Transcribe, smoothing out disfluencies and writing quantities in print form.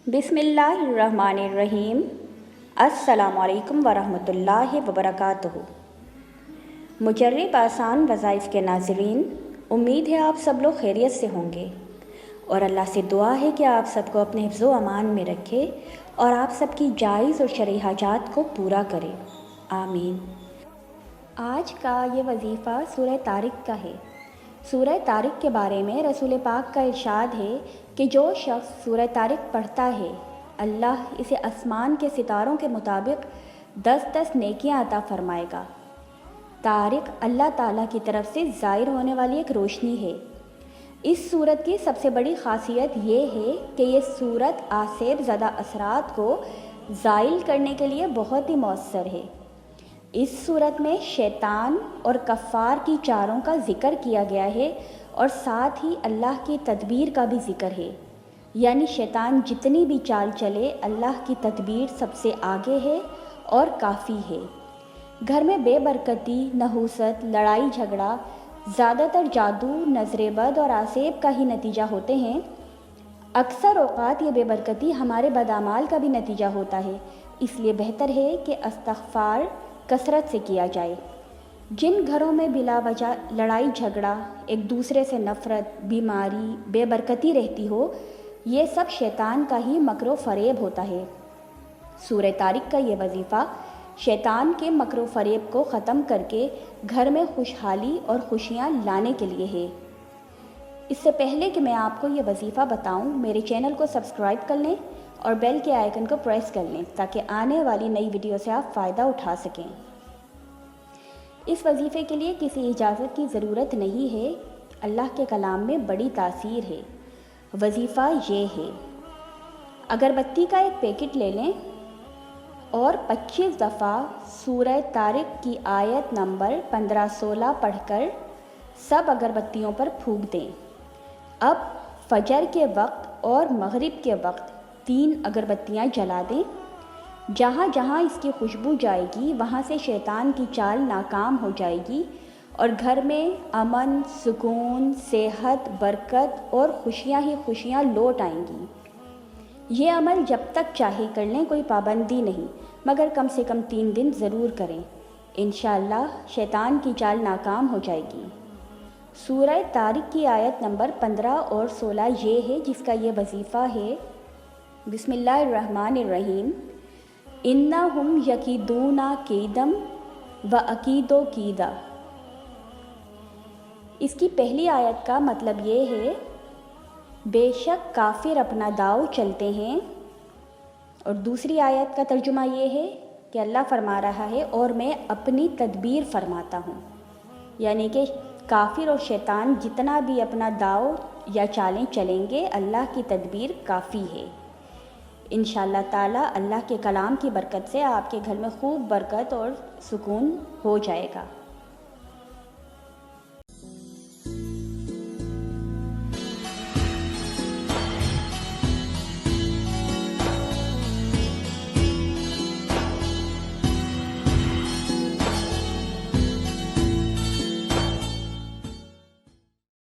بسم اللہ الرحمن الرحیم۔ السلام علیکم ورحمۃ اللہ وبرکاتہ۔ مجرب آسان وظائف کے ناظرین، امید ہے آپ سب لوگ خیریت سے ہوں گے اور اللہ سے دعا ہے کہ آپ سب کو اپنے حفظ و امان میں رکھے اور آپ سب کی جائز اور شرعی حاجات کو پورا کرے، آمین۔ آج کا یہ وظیفہ سورہ طارق کا ہے۔ سورہ طارق کے بارے میں رسول پاک کا ارشاد ہے کہ جو شخص سورہ طارق پڑھتا ہے اللہ اسے آسمان کے ستاروں کے مطابق 10 نیکیاں عطا فرمائے گا۔ طارق اللہ تعالیٰ کی طرف سے ظاہر ہونے والی ایک روشنی ہے۔ اس سورت کی سب سے بڑی خاصیت یہ ہے کہ یہ سورت آسیب زدہ اثرات کو زائل کرنے کے لیے بہت ہی مؤثر ہے۔ اس صورت میں شیطان اور کفار کی چاروں کا ذکر کیا گیا ہے اور ساتھ ہی اللہ کی تدبیر کا بھی ذکر ہے، یعنی شیطان جتنی بھی چال چلے اللہ کی تدبیر سب سے آگے ہے اور کافی ہے۔ گھر میں بے برکتی، نحوست، لڑائی جھگڑا، زیادہ تر جادو، نظر بد اور آسیب کا ہی نتیجہ ہوتے ہیں۔ اکثر اوقات یہ بے برکتی ہمارے بدعمال کا بھی نتیجہ ہوتا ہے، اس لیے بہتر ہے کہ استغفار کثرت سے کیا جائے۔ جن گھروں میں بلا وجہ لڑائی جھگڑا، ایک دوسرے سے نفرت، بیماری، بے برکتی رہتی ہو، یہ سب شیطان کا ہی مکر و فریب ہوتا ہے۔ سورہ طارق کا یہ وظیفہ شیطان کے مکر و فریب کو ختم کر کے گھر میں خوشحالی اور خوشیاں لانے کے لیے ہے۔ اس سے پہلے کہ میں آپ کو یہ وظیفہ بتاؤں، میرے چینل کو سبسکرائب کر لیں اور بیل کے آئیکن کو پریس کر لیں تاکہ آنے والی نئی ویڈیو سے آپ فائدہ اٹھا سکیں۔ اس وظیفے کے لیے کسی اجازت کی ضرورت نہیں ہے، اللہ کے کلام میں بڑی تاثیر ہے۔ وظیفہ یہ ہے، اگربتی کا ایک پیکٹ لے لیں اور 25 دفعہ سورہ طارق کی آیت نمبر 15-16 پڑھ کر سب اگربتیوں پر پھونک دیں۔ اب فجر کے وقت اور مغرب کے وقت 3 اگربتیاں جلا دیں۔ جہاں جہاں اس کی خوشبو جائے گی وہاں سے شیطان کی چال ناکام ہو جائے گی اور گھر میں امن، سکون، صحت، برکت اور خوشیاں ہی خوشیاں لوٹ آئیں گی۔ یہ عمل جب تک چاہے کر لیں، کوئی پابندی نہیں، مگر کم سے کم 3 دن ضرور کریں، انشاءاللہ شیطان کی چال ناکام ہو جائے گی۔ سورہ طارق کی آیت نمبر 15 اور 16 یہ ہے جس کا یہ وظیفہ ہے۔ بسم اللہ الرحمن الرحیم۔ انہم یکیدون کیدم واکید کیدا۔ اس کی پہلی آیت کا مطلب یہ ہے، بے شک کافر اپنا داؤ چلتے ہیں، اور دوسری آیت کا ترجمہ یہ ہے کہ اللہ فرما رہا ہے اور میں اپنی تدبیر فرماتا ہوں، یعنی کہ کافر اور شیطان جتنا بھی اپنا داؤ یا چالیں چلیں گے اللہ کی تدبیر کافی ہے۔ انشاءاللہ تعالی اللہ کے کلام کی برکت سے آپ کے گھر میں خوب برکت اور سکون ہو جائے گا۔